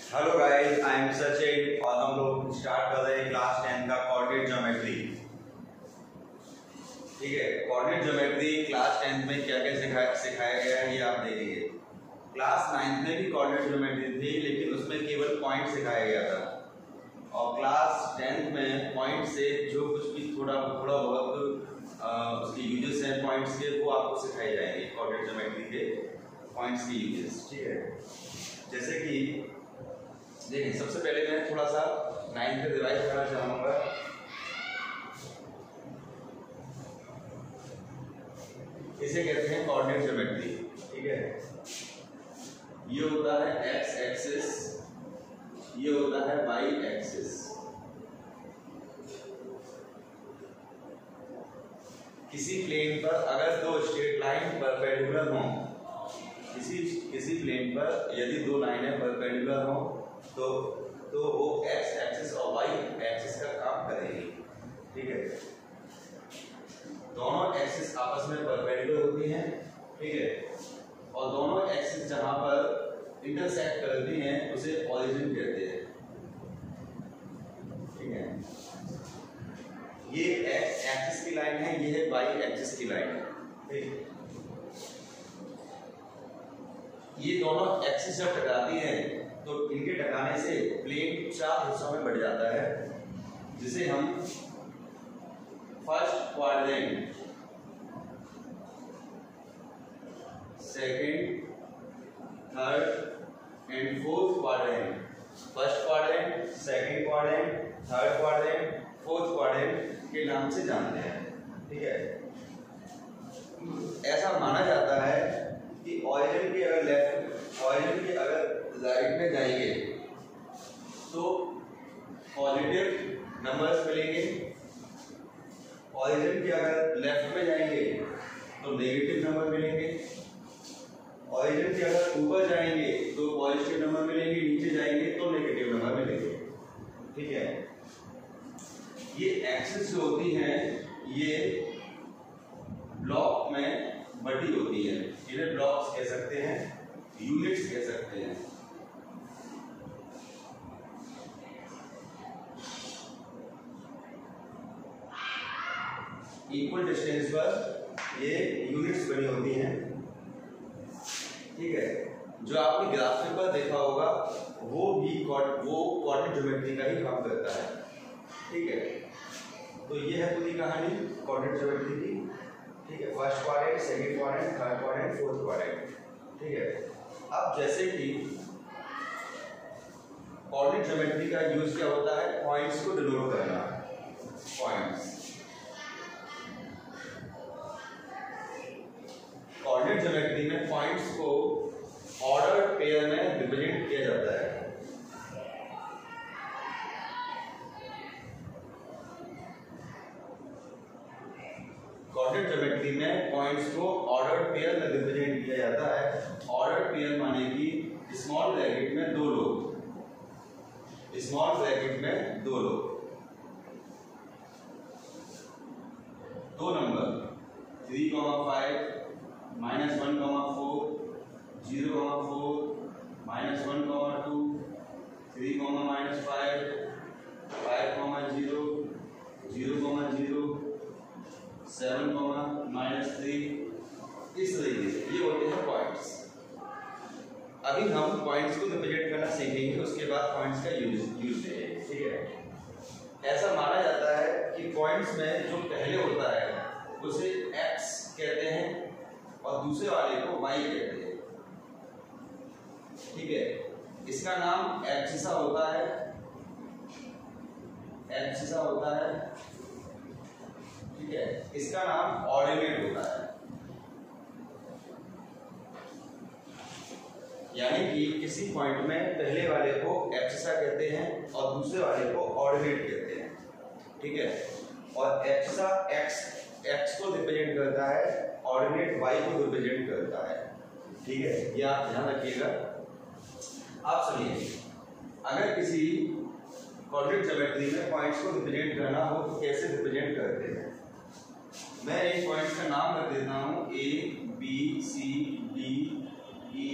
Hello guys, I am Sachin और हम लोग स्टार्ट कर रहे हैं क्लास 10 का कोऑर्डिनेट ज्योमेट्री। ठीक है, कोऑर्डिनेट ज्योमेट्री क्लास 10 में क्या क्या सिखाया गया है ये आप देखिए। क्लास 9 में भी कोऑर्डिनेट ज्योमेट्री थी, लेकिन उसमें केवल पॉइंट सिखाया गया था। और क्लास 10 में पॉइंट से जो कुछ भी थोड़ा बहुत उसके यूजेस हैं पॉइंट्स के, वो आपको सिखाए जाएंगे कोऑर्डिनेट ज्योमेट्री के पॉइंट्स के यूजेस। ठीक है, जैसे कि देखिए, सबसे पहले मैं थोड़ा सा 9 पे रिवाइज करना चाहूँगा। इसे कहते हैं कोऑर्डिनेट ज्योमेट्री। ठीक है, ये होता है एक्स एक्सिस, ये होता है वाई एक्सिस। किसी प्लेन पर अगर दो स्ट्रेट लाइन परपेंडिकुलर हों, किसी प्लेन पर यदि दो लाइनें परपेंडिकुलर हों तो वो एक्स एक्सिस और वाई एक्सिस का काम करेगी। ठीक है, दोनों एक्सिस आपस में परपेंडिकुलर होती हैं। ठीक है, और दोनों एक्सिस जहां पर इंटरसेक्ट करती हैं उसे ओरिजिन कहते हैं। ठीक है, ये एक्स एक्सिस की लाइन है, ये है वाई एक्सिस की लाइन है। ठीक, ये दोनों एक्सिस जब टकराती हैं तो इनके टकराने से प्लेन 4 हिस्सों में बढ़ जाता है, जिसे हम first quadrant, second, third and fourth quadrant, first quadrant, second quadrant, third quadrant, fourth quadrant के नाम से जानते हैं। ठीक है, ऐसा माना जाता है कि ऑरिजिन के अगर राइट में जाएंगे तो पॉजिटिव नंबर्स मिलेंगे, ऑरिजिन के अगर लेफ्ट में जाएंगे तो नेगेटिव नंबर मिलेंगे, ऑरिजिन के अगर ऊपर जाएंगे तो पॉजिटिव नंबर मिलेंगे, नीचे जाएंगे तो नेगेटिव नंबर मिलेंगे। ठीक है, ये एक्सिस जो होती हैं ये ब्लॉक में बटी होती है, इन्हें ब्लॉक्स कह सकते हैं, यूनिट्स कह सकते हैं। इक्वल डिस्टेंस पर ये यूनिट्स बनी होती हैं। ठीक है, जो आपने ग्राफ पर देखा होगा वो कोऑर्डिनेट ज्योमेट्री का ही काम करता है। ठीक है, तो ये है पूरी कहानी कोऑर्डिनेट ज्योमेट्री की। ठीक है, first quadrant, second quadrant, third quadrant, fourth quadrant. ठीक है, अब जैसे कि कोऑर्डिनेट ज्योमेट्री का यूज क्या होता है, पॉइंट्स को डिनोट करना। पॉइंट्स कोऑर्डिनेट ज्योमेट्री में पॉइंट्स को ऑर्डर्ड पेयर में रिप्रेजेंट किया जाता है। कोऑर्डिनेट ज्योमेट्री में पॉइंट्स को ऑर्डर्ड पेयर में रिप्रेजेंट किया जाता है। ऑर्डर्ड पेयर माने कि स्मॉल ब्रैकेट में दो लोग, स्मॉल ब्रैकेट में दो लोग, दो नंबर 3, 5, -1, 4, 0, 4, -1, 2, 3, -5, 5, 0, 0, 0, 7, -3, इस तरीके से ये होते हैं पॉइंट्स। अभी हम पॉइंट्स को रिप्रेजेंट करना सीखेंगे, उसके बाद पॉइंट्स का यूज देंगे। ठीक है, ऐसा माना जाता है कि पॉइंट्स में जो पहले होता है उसे एक्स कहते हैं और दूसरे वाले को वाई कहते हैं। ठीक है, इसका नाम एक्सिसा होता है, एक्सिसा होता है। ठीक है, इसका नाम ऑर्डिनेट होता है, यानी कि किसी पॉइंट में पहले वाले को एक्सिसा कहते हैं और दूसरे वाले को ऑर्डिनेट कहते हैं। ठीक है, और एक्सिसा एक्स को रिप्रेजेंट करता है, ऑर्डिनेट वाई को रिप्रेजेंट करता है। ठीक है, ये आप ध्यान रखिएगा। आप सुनिए, अगर किसी कोऑर्डिनेट ज्योमेट्री में पॉइंट्स को रिप्रेजेंट करना हो तो कैसे रिप्रेजेंट करते हैं। मैं एक पॉइंट का नाम रख देता हूं, A, B, C, D, E,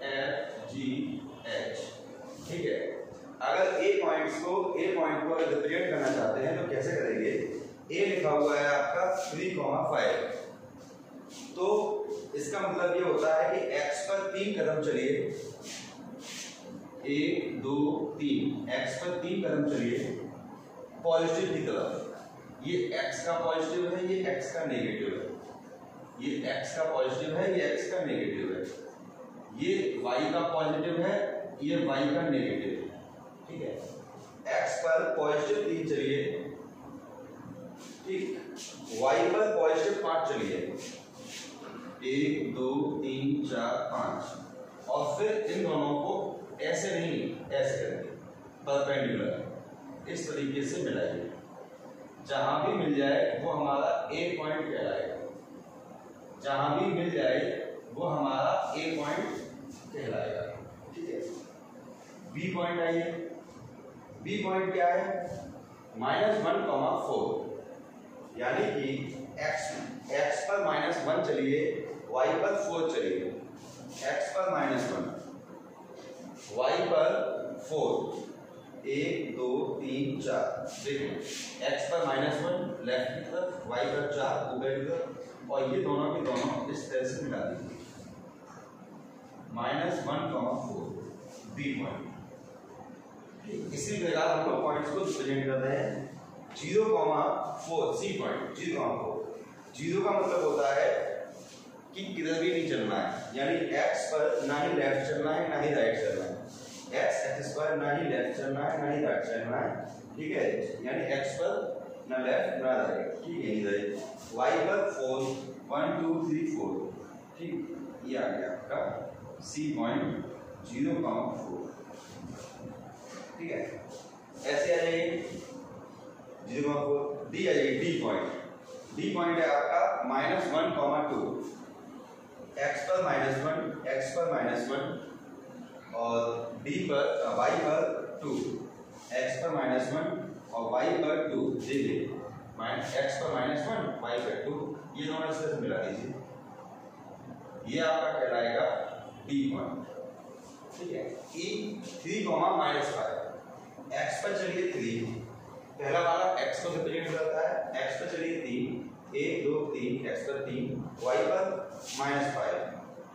F, G, H। A point को अगर रिप्रेजेंट करना चाहते हैं तो कैसे करेंगे? ए लिखा हुआ है आपका 3,5, तो इसका मतलब ये होता है कि x पर 3 कदम चलिए, 1 2 3, x पर 3 कदम चलिए पॉजिटिव की तरफ। ये x का पॉजिटिव है, ये x का नेगेटिव है, ये x का पॉजिटिव है, ये x का नेगेटिव है, ये y का पॉजिटिव है, ये y का नेगेटिव है। ठीक है, x पर पॉजिटिव 3 चलिए, ठीक, y पर पॉजिटिव 5 चलिए, 1 2 3 4 5, और फिर इन दोनों को ऐसे नहीं ऐसे करेंगे, परपेंडिकुलर इस तरीके से मिलाइए। जहां भी मिल जाए वो हमारा ए पॉइंट कहलाएगा, जहां भी मिल जाए वो हमारा ए पॉइंट कहलाएगा। ठीक है, बी पॉइंट आइए, बी पॉइंट क्या है? -1,4, यानी कि x पर -1 चलिए, y पर 4 चलिए, x पर -1, y पर 4, 1 2 3 4, देखो x पर -1 लेफ्ट की तरफ, y पर 4 ऊपर की तरफ, और ये दोनों के दोनों इस तरह से मिला दीजिए, -1,4 बी पॉइंट। इसी प्रकार हम लोग पॉइंट्स को रिप्रेजेंट कर रहे हैं। 0,4 सी पॉइंट, 0,4, 0 का मतलब होता है कि किधर भी नहीं चलना है, यानी x पर ना ही लेफ्ट चलना है ना ही राइट चलना है, x पर ना ही लेफ्ट चलना है ना ही राइट चलना है। ठीक है, यानी x पर ना लेफ्ट ना राइट, ठीक है, इधर y पर 4, 1 2 3 4, ठीक, ये आ गया आपका सी पॉइंट 0,4। ठीक है, ऐसे आ जाइए 0,4, डी आ जाइए, डी पॉइंट, डी पॉइंट है आपका -1,2, x पर -1, x पर -1, और डी पर y पर 2, x पर -1 और y पर 2, देखिए x पर -1 y पर 2, ये दोनों इस तरह से मिला दीजिए, ये आपका कहलाएगा डी पॉइंट। ठीक है, E 3,-5, x पर चलिए 3, पहला वाला x को रिप्रेजेंट करता है, x पर चलिए 3, 1 2 3, x पर 3, y पर -5,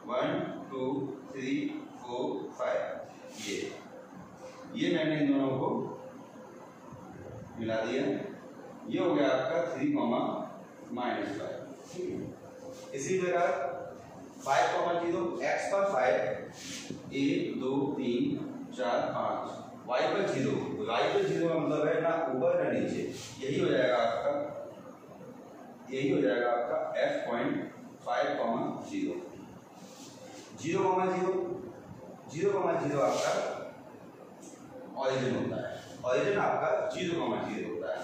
1 2 3 4 5, ये मैंने इन दोनों को मिला दिया, ये हो गया आपका 3,-5। ठीक है, इसी प्रकार 5,0, x पर 5, 1 2 3 4 5, y पर 0, y पर 0 का मतलब है ना ऊपर ना नीचे, यही हो जाएगा आपका f पॉइंट 5,0, 0,0 आपका ऑरिजिन होता है, ऑरिजिन आपका 0,0 होता है।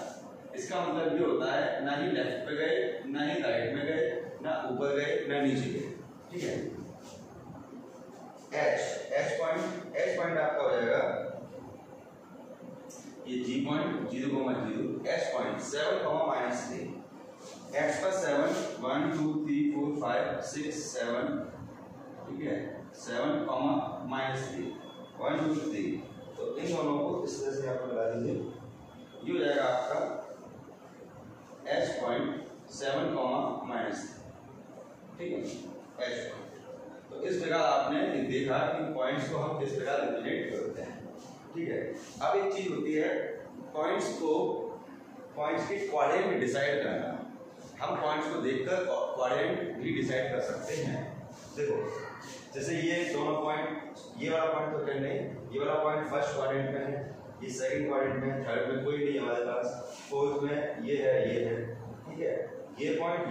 इसका मतलब ये होता है ना ही लेफ्ट पे गए ना ही राइट में गए, ना ऊपर गए ना नीचे गए। ठीक है, h पॉइंट आपका हो जाएगा ये g point 0,0, h point 7,-3, x पर 7, 1 2 3 4 5 6 7, ठीक है, 7,-3, 1 2 3, तो इन दोनों को इस तरह से आप लगा दीजिए, ये हो जाएगा आपका h पॉइंट 7,-3। ठीक है, h पॉइंट। तो इस प्रकार आपने देखा कि पॉइंट्स को हम किस प्रकार रिप्रेजेंट करते हैं। ठीक है, अब एक चीज होती है पॉइंट्स के क्वाड्रेंट डिसाइड करना। हम पॉइंट्स को देखकर क्वाड्रेंट भी डिसाइड कर सकते हैं। देखो जैसे ये दोनों पॉइंट, ये वाला पॉइंट तो क्या नहीं, ये वाला पॉइंट फर्स्ट क्वाड्रेंट में है, ये सेकंड क्वाड्रेंट में, थर्ड में कोई नहीं हमारे पास, फोर्थ में ये है। ठीक है, ये पॉइंट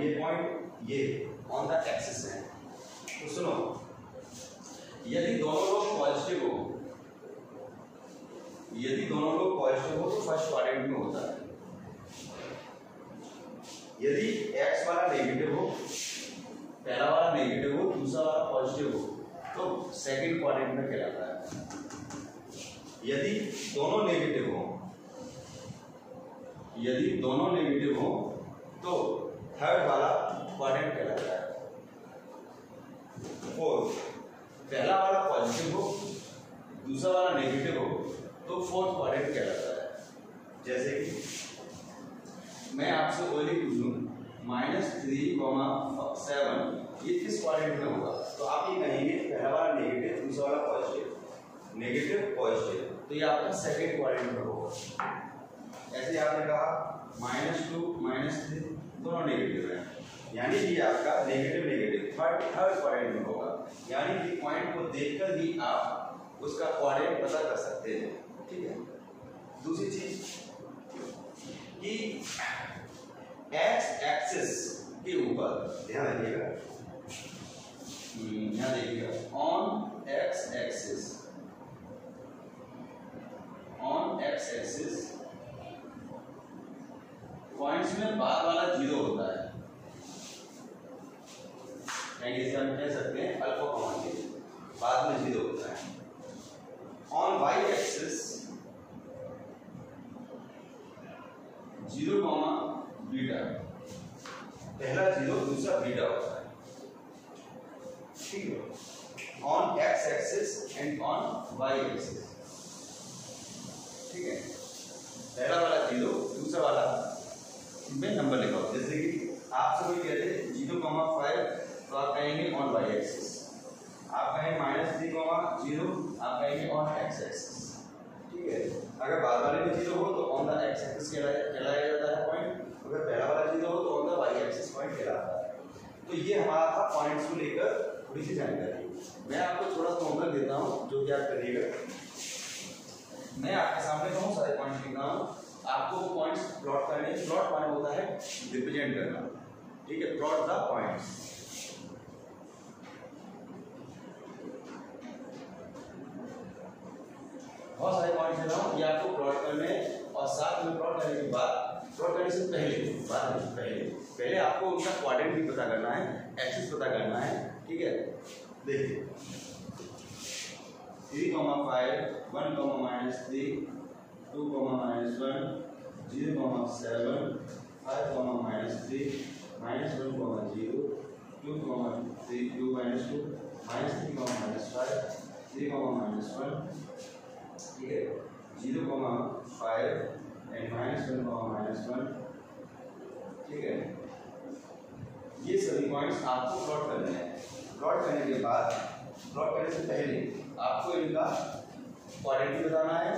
ये ऑन द एक्सिस है। तो सुनो, यदि दोनों लोग पॉजिटिव हो तो फर्स्ट क्वाड्रेंट में होता है। यदि x वाला नेगेटिव हो, पहला वाला नेगेटिव हो, दूसरा वाला पॉजिटिव हो, तो सेकंड क्वाड्रेंट में कहलाता है। यदि दोनों नेगेटिव हो तो थर्ड वाला क्वाड्रेंट कहलाता है। फोर्थ, पहला वाला पॉजिटिव हो, दूसरा वाला नेगेटिव हो, तो फोर्थ क्वाड्रेंट कहलाता है। जैसे कि मैं आपसे ओनली पूछूं -3,7 ये किस क्वाड्रेंट में होगा, तो आप ये कहेंगे पहला वाला नेगेटिव, दूसरा वाला पॉजिटिव, नेगेटिव पॉजिटिव, तो ये आपका सेकंड क्वाड्रेंट में होगा। ऐसे आपने कहा -2 -3 दोनों नेगेटिव है, यानी कि आपका नेगेटिव नेगेटिव थर्ड क्वाड्रेंट में होगा। यानी कि पॉइंट को देखकर ही आप उसका क्वाड्रेंट पता कर सकते हैं। ठीक है। दूसरी चीज कि एक्स एक्सिस के ऊपर ध्यान रखिएगा, यहाँ देखिएगा ऑन एक्स एक्सिस पॉइंट्स में बाद वाला 0 होता है, इसे हम कह सकते हैं अल्फा कॉमा के बाद में 0 होता है। ऑन वाई एक्सिस 0, बीटा, पहला 0 दूसरा बीटा होता है। ठीक है। On x axis and on y axis, ठीक है, पहला वाला 0 दूसरा वाला में नंबर लिखा हो। जैसे कि आपसे कोई कहते हैं 0,5 तो आप कहेंगे ऑन वाई एक्सिस, आप कहेंगे -3,0 आप कहेंगे ऑन एक्स एक्सिस। ठीक है। अगर बाद वाले में 0 हो तो ऑन द एक्स एक्सिस कहलाया जाता है पॉइंट, अगर पहला वाला 0 हो तो on the y axis point कहलाता है। तो ये हमारा था पॉइंट्स को लेकर थोड़ी सी जानकारी। मैं आपको थोड़ा सा होमवर्क देता हूँ जो कि आप करिएगा। मैं आपके सामने बहुत सारे पॉइंट्स लिख रहा हूँ, आपको वो पॉइंट्स प्लॉट करने। प्लॉट पॉइंट होता है रिप्रेजेंट करना। ठीक है, प्लॉट द पॉइंट्स। बहुत सारे पॉइंट्स दे रहा हूँ, ये आपको प्लॉट करने, और साथ में प्लॉट करने के बाद, प्लॉट करने से पहले आपको उनका क्वाड्रेंट भी पता करना है, एक्सिस पता करना है। ठीक है। देखिए 3,5 1, -3 2, -1 0, 7 5, -3 -1, 0 2, 3 2 -2 -3, -5 3, -1। ठीक है। 0,5 एंड -1, -1। ठीक है। ये सभी पॉइंट्स आपको प्लॉट करने हैं। प्लॉट करने के बाद, प्लॉट करने से पहले आपको इनका क्वाड्रेंट भी बताना है।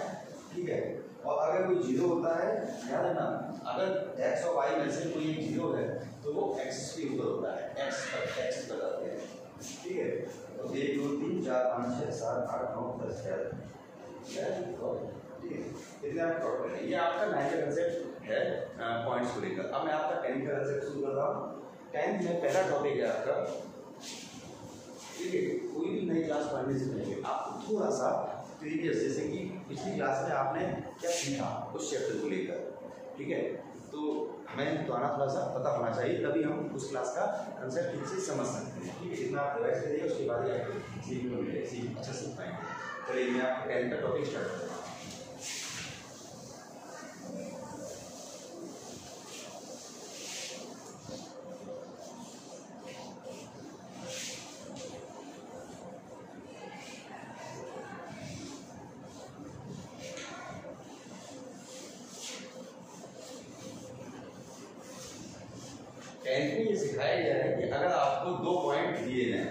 ठीक है। और अगर कोई 0 होता है, याद रखना, अगर x और y में से कोई एक 0 है तो वो एक्सिस के ऊपर होता है, एक्सिस बताते हैं। ठीक है। तो 1 2 3 4 5 6 7 8 9 10 11। ठीक है। इतने आप प्लॉट करें। ये आपका 9th का कंसेप्ट है पॉइंट्स को लेकर। अब मैं आपका 10th का कंसेप्ट शुरू कर रहा हूँ। 10th में पहला टॉपिक है आपका, ठीक है, कोई भी नई क्लास पढ़ने से पहले आपको थोड़ा सा प्रीवियस, जैसे कि पिछली क्लास में आपने क्या सीखा उस चैप्टर को लेकर, ठीक है, तो हमें दोबारा थोड़ा सा पता होना चाहिए, तभी हम उस क्लास का कंसेप्ट ठीक से समझ सकते हैं। ठीक है। जितना आप रिवाइज करिएगा उसके बाद ही आपको सीखने को मिलेगा, अच्छा सीख पाएंगे। चलिए मैं आपको 10th का टॉपिक स्टार्ट करता हूँ। टेंथ में ये सिखाया गया है कि अगर आपको 2 पॉइंट दिए जाएं,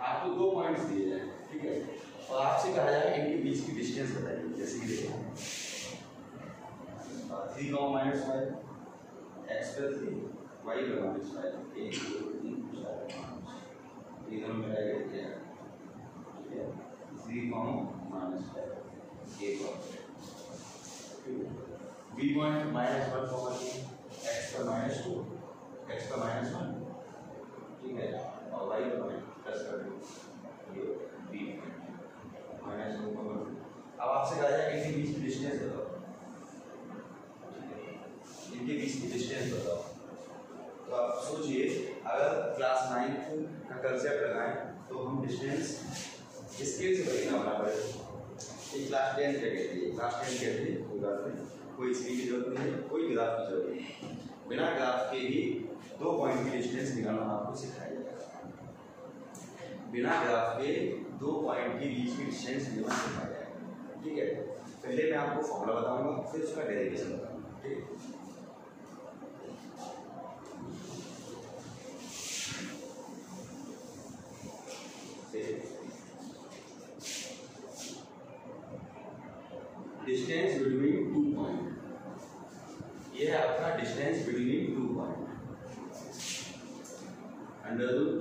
आपको 2 पॉइंट्स दिए जाएं, ठीक है, और आपसे कहा जाए इनके बीच की डिस्टेंस बताइए। जैसे कि देखो 3, -5 x पर 3 y पर -5 1 2 3 4 5 ये दोनों मिला के दिया, ठीक है, 3, -5 एक और, b पॉइंट -1, x पर -2 x पर -1, ठीक है, और y पर प्लस कर दो ये b -1। अब आपसे कहा जाए इनके बीच की डिस्टेंस बताओ, इनके बीच की डिस्टेंस बताओ। तो आप सोचिए, अगर क्लास 9th का कंसेप्ट लगाएं तो हम डिस्टेंस स्केल से बड़ी होना पड़ेगा। एक क्लास 10 क्या कहती है, क्लास 10 कहती है कोई बात नहीं, कोई स्केल की जरूरत नहीं है, कोई ग्राफ की जरूरत नहीं, बिना ग्राफ के ही 2 पॉइंट की डिस्टेंस निकालना आपको सिखाया जाएगा। बिना ग्राफ के दो पॉइंट के बीच की डिस्टेंस गिवन लिखा जाएगा। ठीक है, पहले मैं आपको फॉर्मूला बताऊंगा, फिर उसका डेरिवेशन बताऊंगा। ठीक है, डिस्टेंस बिटवीन टू पॉइंट, ये है आपका distance between two point, under root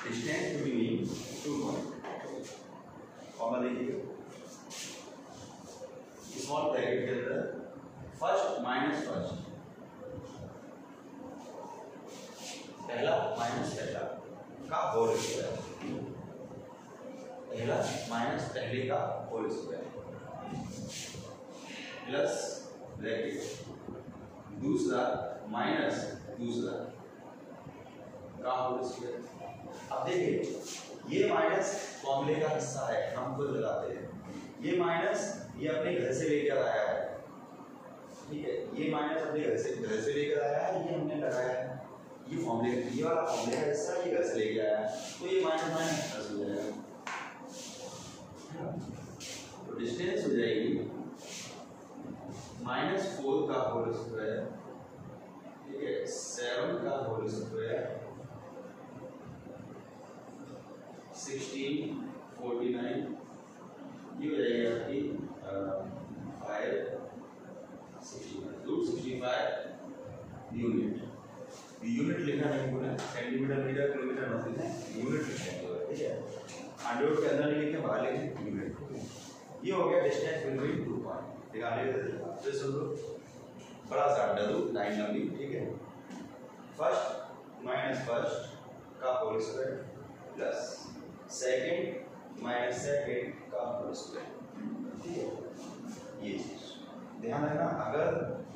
distance between two point. Formula देखिएगा, स्मॉल ब्रैकेट के अंदर फर्स्ट माइनस फर्स्ट, पहला माइनस पहला का होल स्क्वायर, पहला माइनस पहले का होल स्क्वायर प्लस ब्रैकेट दूसरा माइनस दूसरा का होल स्क्वायर। अब देखिए ये माइनस फॉर्मूले का हिस्सा है, हम खुद लगाते हैं। ये माइनस ये अपने घर से लेकर आया है। ठीक है, ये माइनस अपने घर से लेकर आया है, ये हमने लगाया है। ये फॉर्मूले, ये वाला फॉर्मूले का हिस्सा ये घर से लेके आया है, तो ये माइनस माइनस प्लस हो जाएगा। तो डिस्टेंस हो जाएगी -4 का होल स्क्वायर, ठीक है, 7 का होल स्क्वायर, 16, 49, ये हो जाएगी आपकी 5, 65 यूनिट। यूनिट लिखना नहीं बोला, सेंटीमीटर मीटर किलोमीटर मत लिखना, यूनिट लिखना है। ठीक है, अंडर के अंदर नहीं लिखे, बाहर लिखे यूनिट। ये हो गया डिस्टेंस बिटवीन टू पॉइंट। दिखाने का तरीका फिर सुन लो, बड़ा सा अंडर रूट लाइन लंबी। ठीक है, फर्स्ट माइनस फर्स्ट का whole square plus second minus second का होल स्क्वायर। ठीक है, ये चीज ध्यान रखना, अगर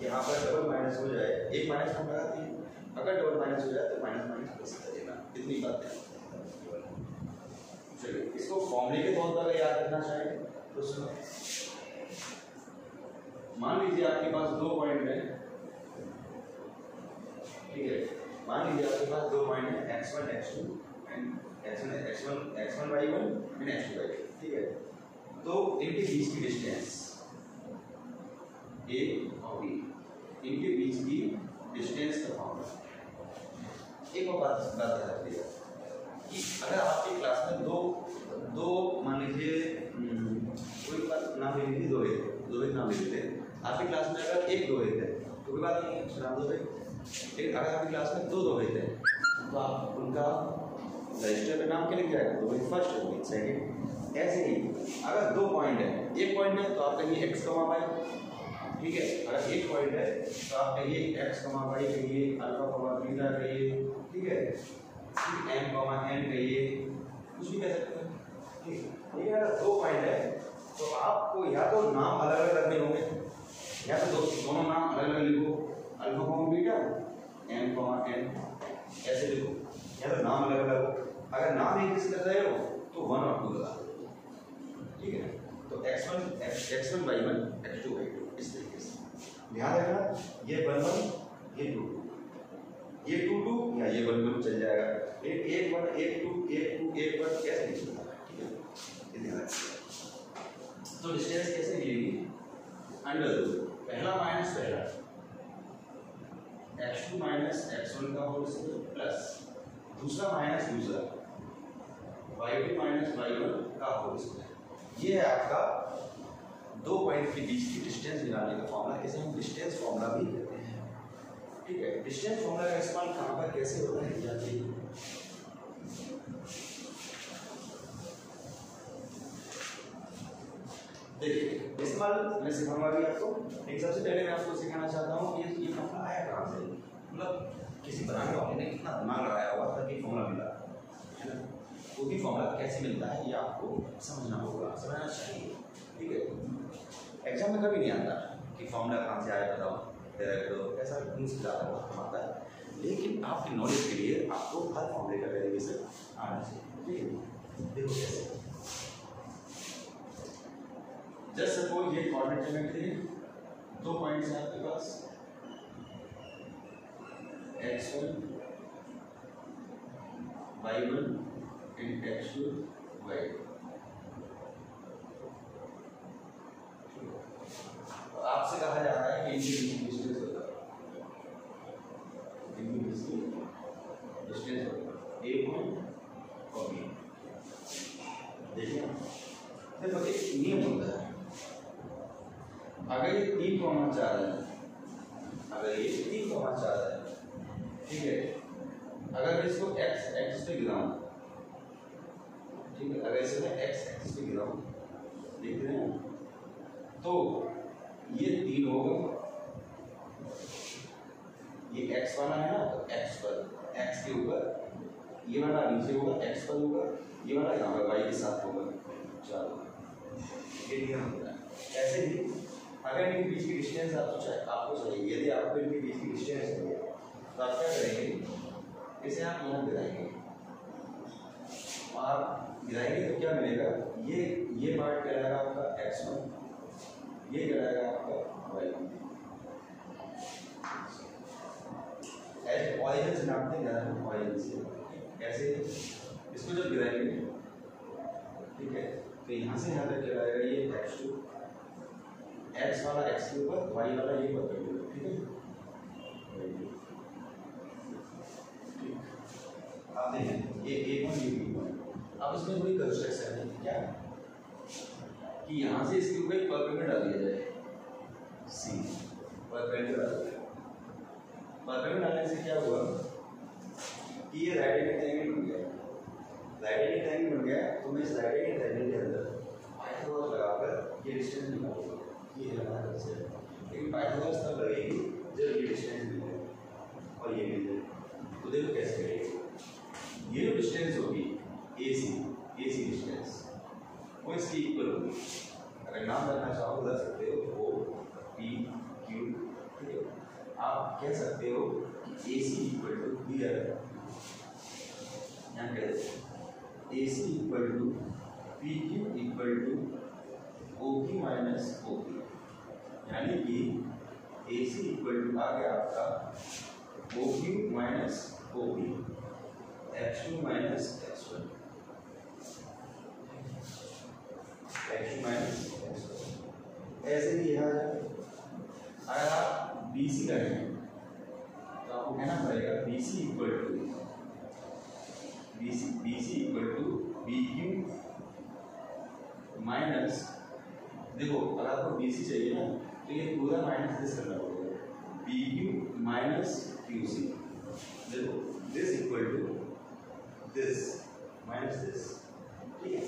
यहाँ पर डबल माइनस हो जाए, एक माइनस हम लगाते हैं, अगर डबल माइनस हो जाए तो माइनस माइनस प्लस कर देना, इतनी बात है। चलिए, इसको फॉर्मूले के तौर पर याद रखना चाहिए तो सुनो, मान लीजिए आपके पास दो पॉइंट है। ठीक है, मान लीजिए आपके पास दो पॉइंट है, x1 x2 and x1 y1 and x2 y2। ठीक है, तो इनके बीच की डिस्टेंस a और b, इनके बीच की डिस्टेंस का फॉर्मूला। एक और बात बता दिया कि अगर आपकी क्लास में दो मान लीजिए कोई बात नाम ले लीजिए, रोहित नाम ले लेते हैं। आपकी क्लास में अगर एक रोहित है तो कोई बात नहीं है, नाम दो भाई। लेकिन अगर आपकी क्लास में दो रोहित है तो आप उनका रजिस्टर का नाम क्या लिख जाएगा, रोहित फर्स्ट, रोहित सेकंड। ऐसे ही अगर दो पॉइंट है, एक पॉइंट है तो आप कहिए x, y। ठीक है, अगर एक पॉइंट है तो आप कहिए x, y कहिए, अल्फा, बीटा कहिए। ठीक है, m, n कहिए, कुछ भी कह सकते हैं। ठीक है, लेकिन अगर दो पॉइंट है तो आपको या तो नाम अलग अलग रखने होंगे, या तो दोनों नाम अलग अलग लिखो, अल्फा, बीटा, m, n ऐसे लिखो, या तो नाम अलग अलग हो। अगर नाम एक जैसे कर रहे हो तो 1 और 2 लगा दो। ठीक है, तो x1 y1 x2 y2 इस तरीके से ध्यान रखना। ये 1 ये 2 ये 2 या ये 1 चल जाएगा। एक 1 1 2 1 2 1 1 कैसे लिखना है। ठीक है, ये ध्यान रखना। तो डिस्टेंस कैसे मिलेगी, अंडर रूट पहला माइनस पहला x2 माइनस x1 का होल स्क्वायर प्लस दूसरा माइनस दूसरा y2 माइनस y1 का होल स्क्वायर। ये है आपका दो पॉइंट के बीच की डिस्टेंस निकालने का फॉर्मूला। इसे हम डिस्टेंस फॉर्मूला भी कहते हैं। ठीक है, डिस्टेंस फॉर्मूला का इस्तेमाल कहाँ पर कैसे होता है जानिए। देखिए, इस्तेमाल मैं सिखाऊंगा भी आपको, लेकिन सबसे पहले मैं आपको सिखाना चाहता हूँ कि ये फॉर्मूला आया कहाँ से, मतलब किसी बनाने वाले ने कितना दिमाग लगाया हुआ था कि फॉर्मूला मिला है ना। वो भी फॉर्मूला कैसे मिलता है ये आपको समझना होगा, समझना चाहिए। ठीक है, एग्जाम में कभी नहीं आता कि फॉर्मूला कहाँ से आया बताओ, ऐसा मुश्किल आता है, आता है। लेकिन आपकी नॉलेज के लिए आपको हर फॉर्मूले का डेरिवेशन आना चाहिए। ठीक है, देखो कैसे। जस्ट सपोज ये कोऑर्डिनेट ज्योमेट्री है, दो पॉइंट्स हैं आपके पास, x1 y1 and x2 y2। आपसे कहा जा रहा है कि इनके बीच की डिस्टेंस होगा, इनके बीच की डिस्टेंस होगा ए पॉइंट और बी। देखिए देखो एक नियम होता है, अगर ये 3,4 है, अगर ये 3,4 है, ठीक है, अगर इसको x एक्सिस पे गिराऊं, ठीक है, अगर इसे मैं x एक्सिस पे गिराऊं, देख रहे हैं, तो ये 3 होगा, ये x वाला है ना, तो x पर, x के ऊपर ये वाला नीचे होगा, x पर होगा, ये वाला यहाँ पर y के साथ होगा। चलो ये नियम होता है। ऐसे ही अगर इनके बीच की डिस्टेंस आपको चाहिए, यदि आपको इनके बीच की डिस्टेंस चाहिए तो आप क्या करेंगे, इसे आप यहाँ गिराएंगे, आप गिराएंगे तो क्या मिलेगा, ये पार्ट कहलाएगा आपका x1, ये कहलाएगा आपका y1। ऐसे ऑरिजिन से नापते हैं, ऑरिजिन से कैसे, इसको जब गिराएंगे, ठीक है, तो यहाँ से यहाँ तक गिराएगा ये x2, x वाला x के ऊपर, y वाला ये परपेंडिकुलर, ठीक है। आप देखें ये A1 ये B1, अब इसमें कोई कंस्ट्रक्शन है क्या, कि यहाँ से इसके ऊपर एक परपेंडिकुलर डाल दिया जाए, C परपेंडिकुलर डाल दिया। परपेंडिकुलर डालने से क्या हुआ कि ये राइट एंगल ट्रायंगल बन गया, राइट एंगल ट्रायंगल बन गया, तो मैं इस राइट एंगल ट्रायंगल के अंदर पाइथागोरस लगाकर ये डिस्टेंस निकालूंगा, ये है हमारा कंसेप्ट। लेकिन पाइथागोरस तब लगेगी जब ये डिस्टेंस मिल जाए और ये मिल जाए, तो देखो कैसे करेंगे, ये जो डिस्टेंस होगी AC डिस्टेंस वो इसकी इक्वल होगी। अगर नाम रखना चाहो तो रख सकते हो OPQ, ठीक है। आप कह सकते हो AC इक्वल टू दिया है, यहाँ कह दो AC equal to PQ equal to OQ minus OP, यानी कि AC इक्वल टू आ गया आपका OQ minus OP, x2 minus x1, x2 minus x1। ऐसे ही यहाँ अगर आप BC करेंगे तो आपको कहना पड़ेगा BC equal to BQ minus, देखो अगर आपको BC चाहिए ना तो ये पूरा माइनस दिस करना पड़ेगा, BQ माइनस QC, देखो this equal to this minus this, ठीक है।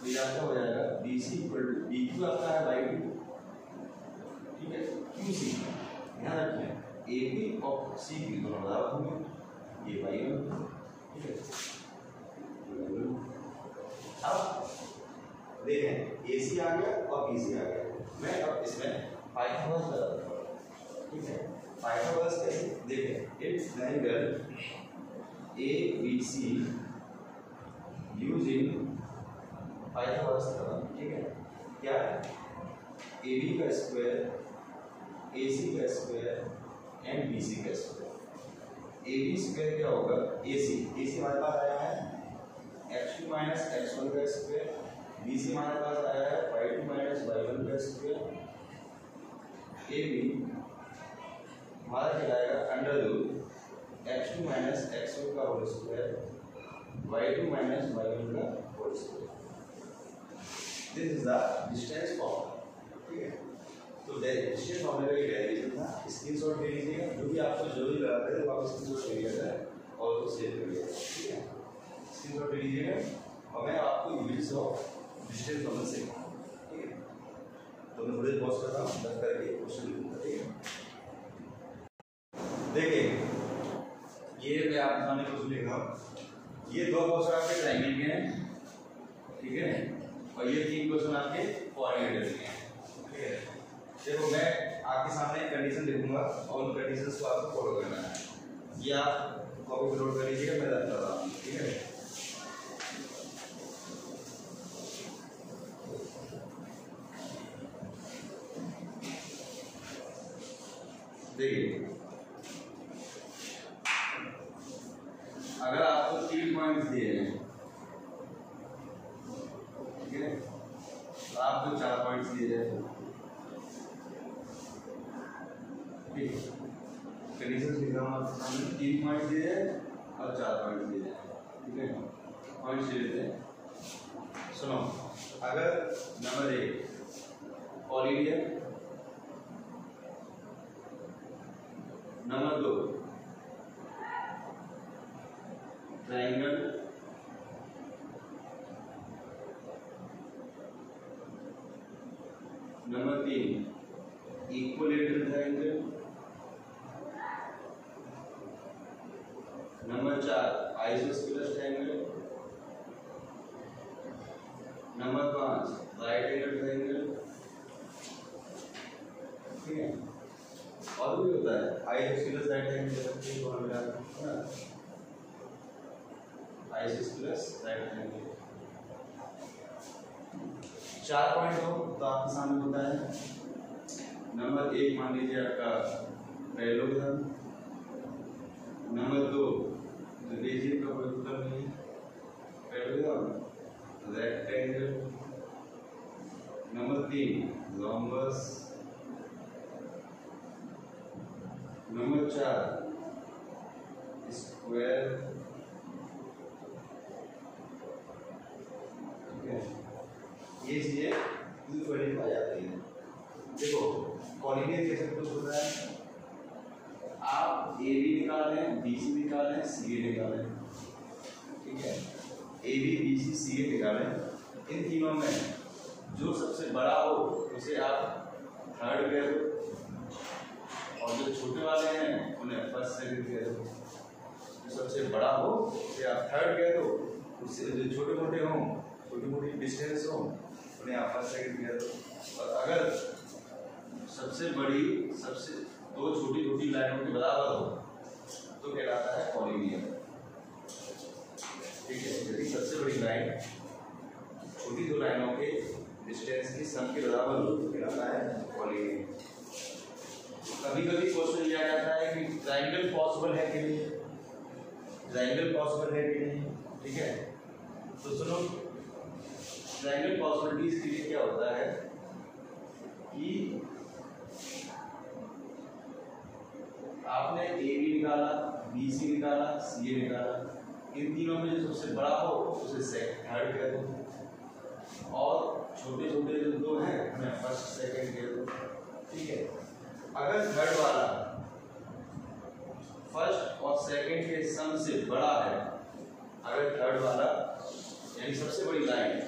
तो ये आपका हो जाएगा BC इक्वल टू BQ आपका है y2, ठीक है, QC ध्यान रखिए AB और CQ दोनों बराबर होंगे, ये y1, ठीक है। अब देखें AC आ गया और BC आ गया, मैं अब इसमें पाइथागोरस लगा दूंगा, ठीक है। पाइथागोरस कैसे, देखें it's triangle ABC using Pythagoras theorem, ठीक है। क्या AB का स्क्वायर, AC का स्क्वायर एंड BC का स्क्वायर। AB स्क्वायर क्या होगा, AC हमारे पास आया है x2 माइनस x1 का स्क्वायर, BC हमारे पास आया है y2 माइनस y1 का स्क्वायर, AB हमारा कहलाएगा under root x2 minus x1 का whole square, y2 minus y1 का whole square. This is the distance formula, ठीक है। तो डिस्टेंस फॉर्मूला का डेरिवेशन था, स्क्रीनशॉट ले लीजिएगा, जो भी आपको जरूरी लगा है वो आप स्क्रीनशॉट ले लीजिएगा और उसको सेव कर लीजिएगा, ठीक है। स्क्रीनशॉट ले लीजिएगा और मैं आपको यूज ऑफ डिस्टेंस फॉर्मूला से, ठीक है। तो मैं थोड़ी पॉज करता हूँ, बस करके क्वेश्चन लिखूंगा, ठीक है। देखिए ये मैं आपके सामने क्वेश्चन लिख रहा हूँ, ये दो क्वेश्चन आपके ट्रायंगल के हैं, ठीक है, और ये 3 क्वेश्चन आपके कोऑर्डिनेटर के हैं, ठीक है। देखो मैं आपके सामने एक कंडीशन लिखूंगा और उन कंडीशंस को आपको फॉलो करना है, ये आप कॉपी पे नोट कर लीजिएगा, मैं रख रहा हूँ, ठीक है। देखिए अगर आपको 3.4 पॉइंट्स दिए हैं, ठीक है, तो आपको 4 पॉइंट्स दिए जाए, ठीक है। कंडीशन लिखा हूँ आपने 3 पॉइंट दिए हैं और 4 पॉइंट दिए हैं, ठीक है। पॉइंट्स ले लेते हैं। सुनो, अगर नंबर 1 पॉलीनियम, number 2 triangle, number 3 equilateral triangle, number 4 isosceles triangle, number 5 right angle triangle, ठीक है। और भी होता है isosceles right angle, isosceles right angle. 4 point हो तो आपके सामने होता है नंबर 1 मान लीजिए आपका पैरेललोग्राम, नंबर 2 रेडियन का कोई उत्तर नहीं, parallelogram, rectangle, number 3 rhombus, number 4 square, ठीक है। ये चीजें इक्वली आ जाती है। देखो कॉलिनियर कैसे कुछ होता है, आप ए बी निकालें, बी सी निकालें, सी ए निकालें, ठीक है। ए बी बी सी सी ए निकालें, इन तीनों में जो सबसे बड़ा हो उसे आप थर्ड कह दो, और जो छोटे वाले हैं उन्हें फर्स्ट सेकंड कह दो। जो सबसे बड़ा हो उसे आप थर्ड कह दो, उससे जो छोटे मोटे हों, छोटी मोटी डिस्टेंस हो, उन्हें आप फर्स्ट सेकंड कह दो। और अगर सबसे बड़ी सबसे 2 छोटी छोटी लाइनों के बराबर हो तो कहलाता है पॉलीनियम, ठीक है। यदि सबसे बड़ी लाइन छोटी 2 लाइनों के डिस्टेंस की सम के बराबर हो तो कहलाता है पॉलीनियम। कभी कभी क्वेश्चन लिया जाता है कि ट्रायंगल पॉसिबल है कि नहीं, ट्रायंगल पॉसिबल है कि नहीं, ठीक है। तो सुनो, ट्रायंगल पॉसिबिलिटीज के लिए क्या होता है कि आपने ए बी निकाला, बी सी निकाला, सी ए निकाला, इन तीनों में जो सबसे बड़ा हो उसे थर्ड कह दो, और छोटे छोटे जो 2 हैं उन्हें फर्स्ट सेकंड कह दो, ठीक है। अगर थर्ड वाला फर्स्ट और सेकंड के सम से बड़ा है, अगर थर्ड वाला यानी सबसे बड़ी लाइन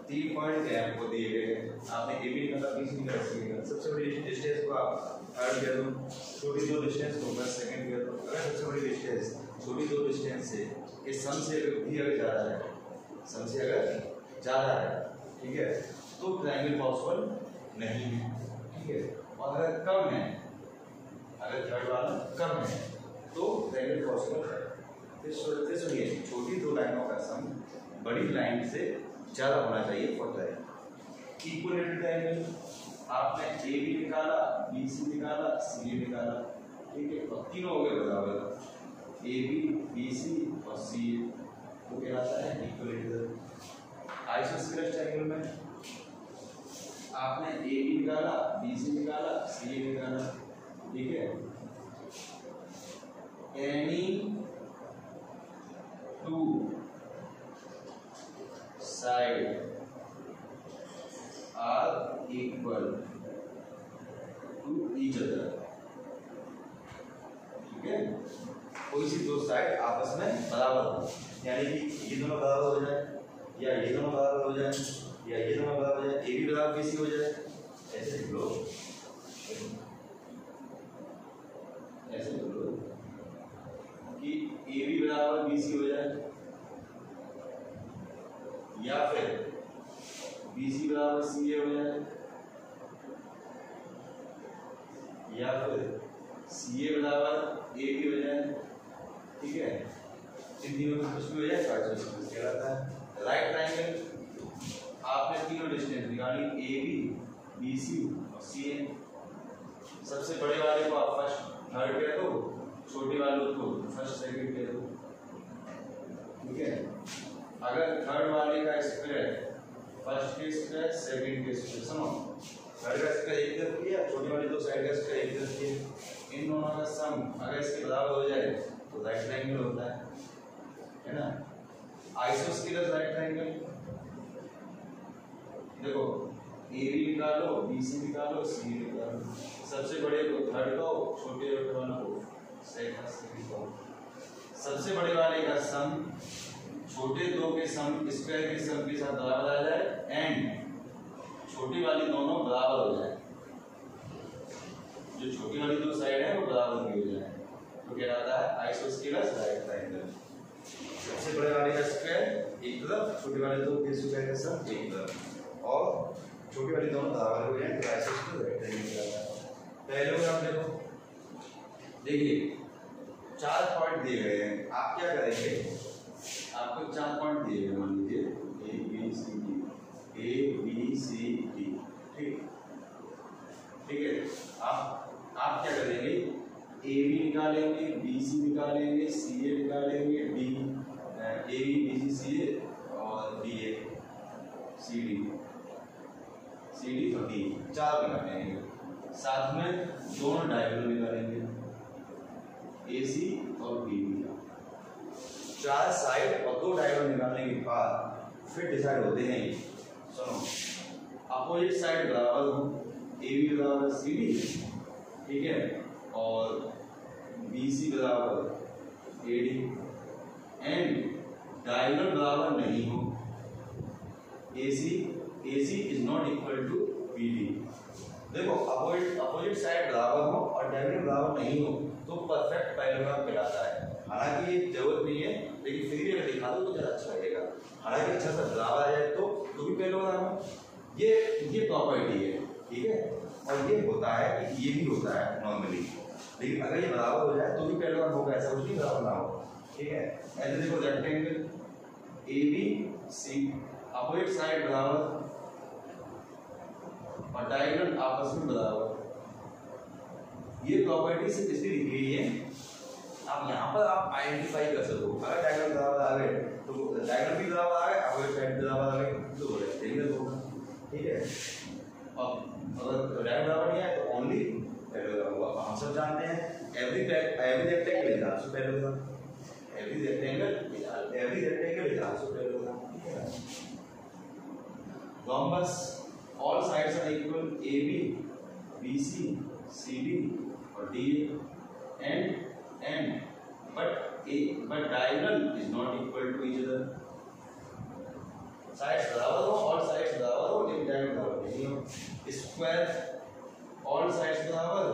3 पॉइंट है आपको दिए गए हैं, आपने ए बी निकाला, बी सी निकाला, सी निकाला, सबसे बड़ी डिस्टेंस को आप थर्ड कह दो, छोटी 2 डिस्टेंस को फर्स्ट सेकंड कह दो। अगर सबसे बड़ी डिस्टेंस छोटी 2 डिस्टेंस से के सम से भी अगर ज़्यादा है, सम से अगर ज़्यादा है, ठीक है, तो ट्रायंगल पॉसिबल नहीं है, ठीक है। और अगर कम है, अगर थर्ड वाला कम है तो ट्रायंगल पॉसिबल है। फिर सुनिए, छोटी 2 लाइनों का सम बड़ी लाइन से ज़्यादा होना चाहिए फॉर ट्रायंगल। इक्विलेटरल ट्रायंगल, आपने ए बी निकाला, बी सी निकाला, सी ए निकाला, ठीक है, और तीनों हो गए बराबर, ए बी बी सी और सी ए, वो कहलाता है इक्विलेटरल। आइसोस्केलस ट्रायंगल में आपने ए बी निकाला, बी सी निकाला, सी ए निकाला, ठीक है। Any 2 side are equal to each other, ठीक है। कोई सी 2 साइड आपस में बराबर हो, यानी कि ये दोनों बराबर हो जाए, या ये दोनों बराबर हो जाए, या ये दोनों बराबर हो जाए, ए बी बराबर बी सी हो जाए, ऐसे लिख लो, ऐसे लिख लो कि ए बी बराबर बी सी हो जाए, या फिर बी सी बराबर सी ए हो जाए, या फिर सी ए बराबर ए बी हो जाए, ठीक है। इन तीनों में कुछ भी हो जाए तो आइसोस्केलस कहलाता है। राइट ट्रायंगल, आपने तीनों डिस्टेंस निकाली, ए बी बी सी और सी ए, सबसे बड़े वाले को आप फर्स्ट थर्ड कह दो, छोटे वालों को फर्स्ट सेकंड कह दो, ठीक अगर थर्ड वाले का स्क्वायर फर्स्ट के स्क्वायर सेकंड के स्क्वायर, सुनो थर्ड का स्क्वायर एक तरफ किया, छोटी वाली दो साइड का स्क्वायर एक तरफ किया, इन दोनों का सम अगर इसके बराबर हो जाए तो राइट ट्रायंगल होता है ना। आइसोस्केलस राइट ट्रायंगल, देखो ए बी निकालो, बी सी निकालो, सी निकालो, सबसे बड़े को थर्ड का हो, छोटे वाले को सेकंड का। सबसे बड़े वाले का सम छोटे दो के सम स्क्वायर के सम के साथ बराबर आ जाए एंड छोटी वाली दोनों बराबर हो जाए, जो छोटी वाली दो साइड है वो बराबर भी हो जाए, तो क्या रहता है आइसोस्केलस राइट ट्रायंगल। सबसे बड़े वाले का स्क्वायर एक तरफ, छोटे वाले दो के स्क्वायर का सम एक तरफ और छोटी वाली दोनों बराबर हो जाए तो आइसोस्केलस राइट ट्रायंगल कहलाता है। पहले उदाहरण देखो, देखिए 4 पॉइंट दिए गए हैं, आप क्या करेंगे, आपको 4 पॉइंट दिए गए, मान लीजिए ए बी सी डी, ठीक है। आप क्या करेंगे, ए बी निकालेंगे, बी सी निकालेंगे, सी ए निकालेंगे, D A B B C C A और डी ए सी डी और डी, 4 निकालेंगे, साथ में दोनों डायगोनल निकालेंगे ए सी और बी बी, 4 साइड और 2 डायगोनल निकालने के बाद फिर डिसाइड होते हैं। सुनो, अपोजिट साइड बराबर हो, ए बी बराबर सी डी, ठीक है, और बी सी बराबर ए डी एंड डायगोनल बराबर नहीं हो, A C is not equal to B D. देखो अपोजिट साइड बराबर हो और डायगोनल बराबर नहीं हो तो परफेक्ट पैरेललोग्राम कहलाता है। हालांकि ये जरूरत नहीं है, लेकिन फिर भी अगर दिखा दो तो ज़्यादा अच्छा लगेगा। हालांकि अच्छा सा बराबर आ जाए तो भी पैरेललोग्राम है, ये प्रॉपर्टी है, ठीक है। और ये होता है कि ये भी होता है नॉर्मली, लेकिन अगर ये बराबर हो जाए तो भी पैरेललोग्राम होगा, ऐसा कुछ नहीं बराबर ना हो, ठीक है। ऐसे देखो rectangle A B C, opposite side बराबर और डायगोनल आपस में बराबर, ये प्रॉपर्टी सिर्फ इसलिए लिखी गई है, आप यहाँ पर आप आइडेंटिफाई कर सको। अगर डायगोनल बराबर आ गए तो डायगोनल भी बराबर आ गए, अपोजिट साइड बराबर आ गए तो रेक्टेंगल होगा, ठीक है। और अगर डायगोनल बराबर नहीं है तो ओनली पैरेललोग्राम होगा। हम सब जानते हैं every rectangle is also parallelogram, every rectangle is also parallelogram, ठीक है। Rhombus all sides are equal, AB, BC, CD or DA, but diagonal is not equal to each other. Sides बराबर हो, all sides बराबर हो, लेकिन diagonal बराबर नहीं हो। Square all sides बराबर,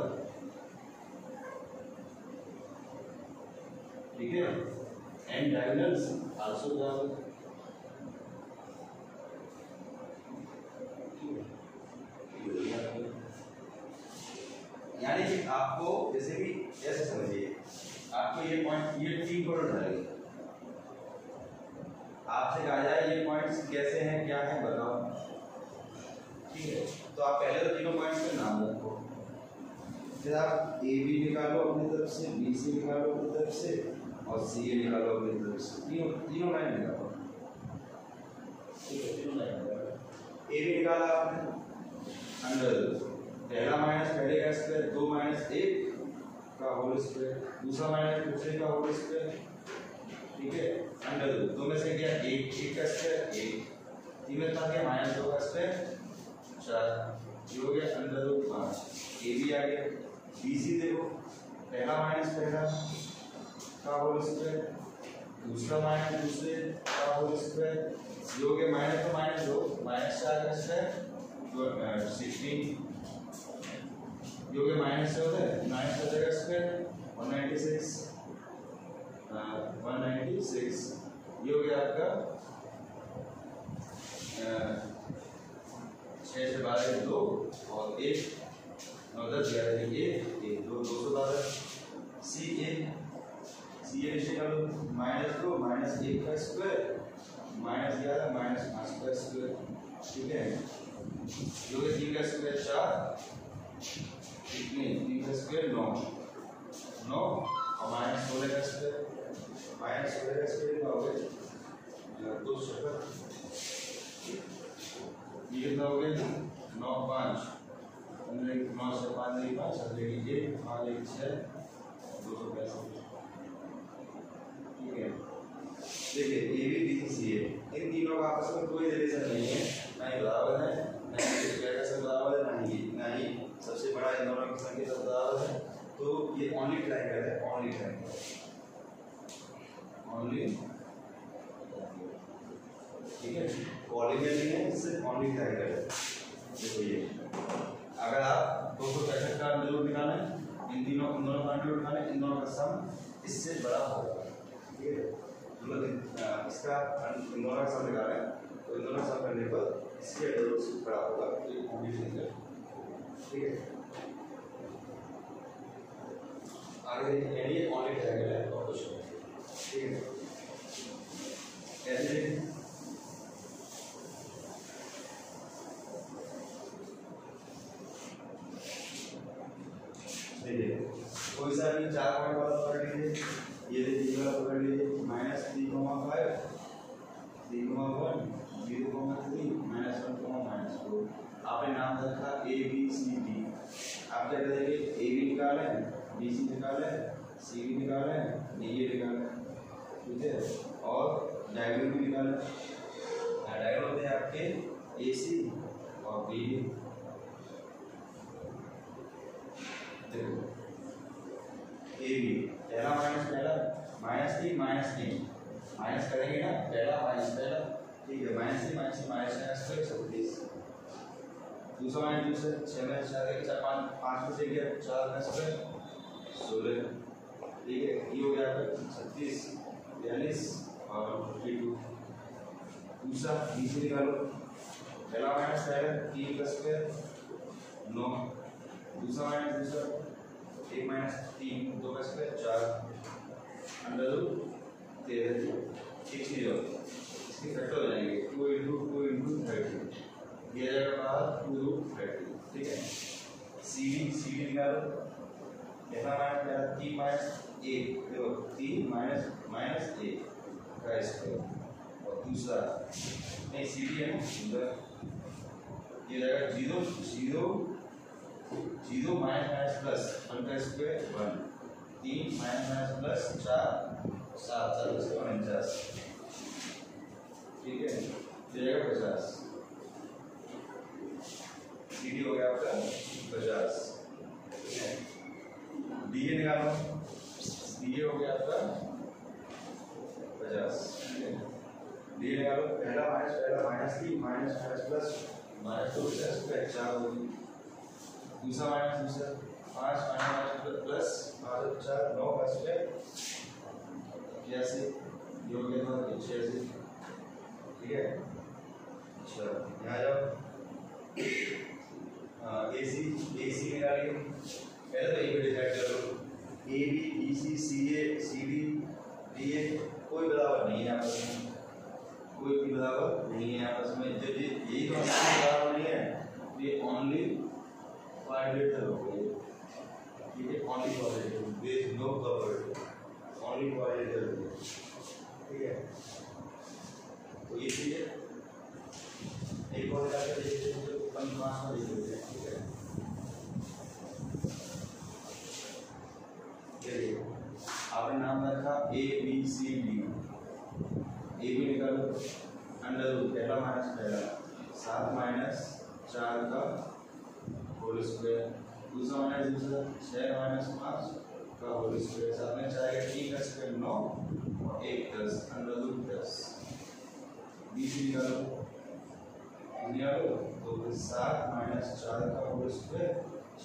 ठीक है, and diagonals also बराबर। यानी कि आपको जैसे भी ऐसे समझिए, आपको ये पॉइंट, ये 3 पॉइंट डालेंगे, आपसे कहा जाए ये पॉइंट्स कैसे हैं, क्या है बताओ, ठीक है। तो आप पहले तो तीनों पॉइंट्स का नाम रखो, फिर आप ए बी निकालो अपनी तरफ से, बी सी निकालो अपनी तरफ से और सी ए निकालो अपनी तरफ से, तीनों लाइन निकालो, ठीक है। तीनों लाइन निकालो, ए बी निकाला आपने, अंडर पहला माइनस पहले का स्क्वायर, 2 माइनस 1 का होल स्क्वायर, दूसरा माइनस दूसरे का होल स्क्वायर, ठीक है, अंडर 2 में से क्या 1 का स्क्वायर 1, 3 में था क्या माइनस 2 का स्क्वायर 4, ये हो गया अंडर 5, ए बी आ गया। बी सी देखो, पहला माइनस पहला का होल स्क्वायर, दूसरा माइनस दूसरे का होल स्क्वायर, ये हो गया माइनस 2 माइनस 2 माइनस 4 का स्क्वायर 16, जो कि माइनस से होता है, माइनस हो जाएगा स्क्वायर 196, ये हो गया आपका 6 से 12 2 और 1 9 10 11 1 2 212, सी ए निकालो -2 -1 का स्क्वायर -11 -5 का स्क्वायर, ठीक है, जो कि 3 का स्क्वायर 4, कितने 3 का स्क्वायर 9 और -16 का स्क्वायर 16 का स्क्वायर क्या हो गया दो शक्कर ये कितना हो गया 9 5 9 से 5 नहीं 5 अब लीजिए 5 1 6 265। ठीक है देखिए ए बी बी सी है इन तीनों का आपस में कोई रिलेशन नहीं है ना ही बराबर है ना ही स्क्वायर का सब बराबर है ना ही सबसे बड़ा इन दोनों की संख्या सब बराबर है। तो ये ओनली ट्रायंगल है ओनली ट्रायंगल ओनली ठीक है पॉलीगन नहीं है इससे ओनली ट्रायंगल है। देखो ये अगर आप 265 का अंडर रूट निकालें इन दोनों का अंडर रूट निकालें इन दोनों का सम इससे बड़ा होगा। ठीक है मतलब इसका इन दोनों का सम निकालें तो इन दोनों का सम करने पर इसके अंडर रूट से बड़ा होगा। तो ये ओनली ट्रायंगल ठीक है आगे ये ओनली ट्रायंगल है और कुछ नहीं। ठीक है कैसे कोई सा भी 4 पॉइंट वाला पकड़ लीजिए ये देखिए वाला पकड़ लीजिए -3,5 3,1 0,3 -1, -2 आपने नाम रखा ए बी सी डी। आप क्या करेंगे ए बी निकालें बी सी निकालें सी बी निकालें डी ए निकालें ठीक है और डायगोनल भी निकालें। डायगोनल होते हैं आपके ए सी और बी देखो ए बी पहला -3 माइनस करेंगे ना पहला ठीक है -3 -36 दूसरा माइनस 6 में 4 5 में से गया 4 में से 16 ठीक है ये हो गया आपका 36 42 और 52। दूसरा बीसी निकालो पहला माइनस 3 का स्क्वायर 9 दूसरा माइनस दूसरा 1 माइनस 3 2 का स्क्वायर 4 अंडर रूट 13 ठीक चीज हो इसके फैक्टर हो जाएंगे 2 into 30 दिया जाएगा बाहर 2 रूट 30 ठीक है। सी डी निकालो पहला माइनस 3 माइनस 1 देखो 3 माइनस 1 का स्क्वायर और दूसरा नहीं सी डी है ना ये जाएगा 0 माइनस प्लस 1 का स्क्वायर 1 3 माइनस प्लस 4 7 49 ठीक है जाएगा 50 सी डी हो गया आपका 50 ठीक है। डी ए निकालो डी ए हो गया आपका 50 ठीक है। डी ए निकालो पहला माइनस 3 माइनस प्लस -2 स्क्वायर 4 होगी दूसरा माइनस दूसरा 5 माइनस प्लस 4 9 का स्क्वायर 86 योग के बाद 86 ठीक है। अच्छा यहाँ जाओ ए सी निकालिए पहले तो ए पे डिसाइड कर लो A B B C C A C D D A कोई बराबर नहीं है आपस में कोई भी बराबर नहीं है आपस में जब यही तो बराबर नहीं है तो ये ओनली क्वाड्रेटर हो गई ठीक है only quadrilateral there is no quadrilateral only quadrilateral ठीक है। तो ये चीज है एक और जाके देखते हैं जो पंचमास में देख लेते हैं ठीक है। चलिए आपने नाम रखा A B C D A B निकालो अंडर रूट पहला माइनस पहला 7 माइनस 4 का होल स्क्वायर दूसरा माइनस दूसरा 6 माइनस 5 का होल स्क्वायर साथ में 4 का 3 का स्क्वायर 9 और 1 10 अंडर रूट 10 बीस निकालो तो 7 माइनस 4 का होल स्क्वायर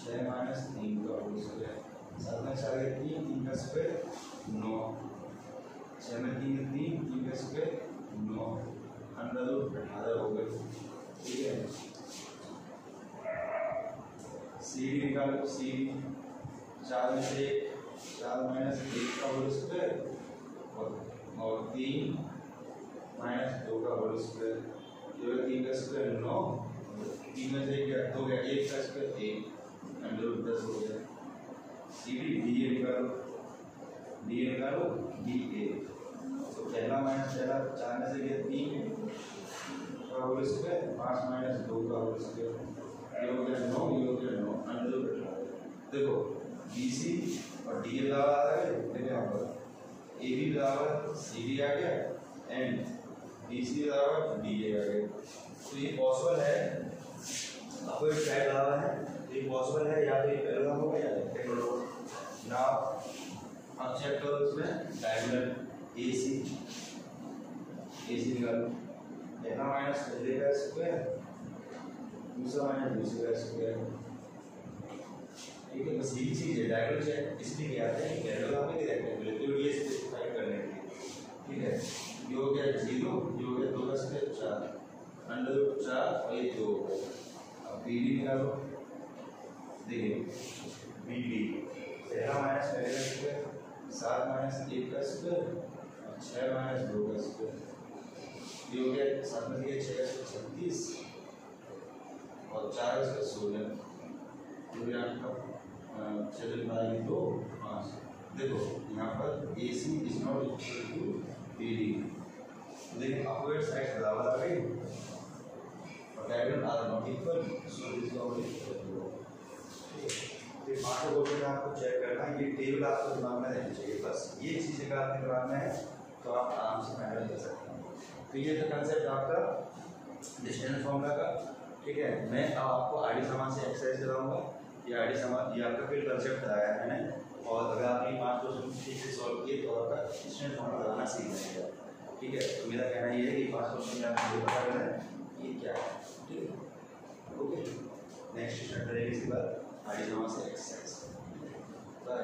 6 माइनस 3 का होल स्क्वायर साथ में 4 का 3 का स्क्वायर 9 6 में 3 का स्क्वायर 9 अंडर रूट 18 हो गए ठीक है। सी डी निकालो सी 4 में से 4 माइनस 1 का होल स्क्वायर और 3 माइनस 2 का होल स्क्वायर 3 का स्क्वायर 9 3 में से 2 गया 1 का स्क्वायर 1 अंडर रूट 10 हो गया। सी डी डी ए निकालो डी ए तो पहला माइनस पहला 4 में से गया 3 का होल स्क्वायर 5 माइनस 2 का होल स्क्वायर ये हो गया 9 ये हो गया 9 अंडर रूट। देखो BC और DA बराबर आ गए। देखो यहाँ पर AB बराबर CD आ गया एंड BC बराबर DA आ गया। तो ये पॉसिबल है, आपको एक साइड बराबर है, ये पॉसिबल है या तो ये पैरेलल होगा या रेक्टेंगल होगा। नाउ अब चेक करो इसमें डायगोनल AC निकालो। पहला माइनस पहले का स्क्वायर दूसरा माइनस दूसरे का स्क्वायर। ठीक है, बस यही चीज है। डायगोनल चेक इसलिए किया जाता है कि पैरेलल होगा कि रेक्टेंगल, तो ये स्पेसिफाई करने के लिए। ठीक है, ये हो गया 0, ये हो गया 2 का स्क्वायर 4 अंडर रूट 4 और ये 2 हो गया। अब BD निकालो। देखिए BD पहला माइनस पहले का स्क्वायर 7 माइनस 1 का स्क्वायर और 6 माइनस 2 का स्क्वायर। ये हो गया 7 में से 6 का स्क्वायर 36 और 4 का स्क्वायर 16। तो ये आपका 6 बाई 2 5। देखो यहाँ पर AC is not equal to BD। तो देखिए अपवर्ड साइड बराबर आ गई और diagonal are not equal, so this is always equal. ठीक है, ये पार्ट क्वेश्चन आपको चेक करना है, ये टेबल आपको दिमाग में रहनी चाहिए। बस ये चीज़ अगर आपके दिमाग में है तो आप आराम से फाइनल कर सकते हैं। तो ये था कंसेप्ट आपका डिस्टेंस फॉर्मूला का। ठीक है, मैं अब आपको आईडी समान से एक्सरसाइज कराऊंगा। ये आईडी समान ये आपका फिर कंसेप्ट कराया है मैंने, और अगर आपने 5 क्वेश्चन ठीक से सॉल्व किए तो आपका डिस्टेंस फॉर्मूला लगाना सीख जाएगा। ठीक है, तो मेरा कहना ये है कि 5 क्वेश्चन आपको ये पता करना है ये क्या है। ठीक है, ओके, नेक्स्ट स्टार्ट करेंगे इसके बाद आईडी समान से एक्सरसाइज। बाय।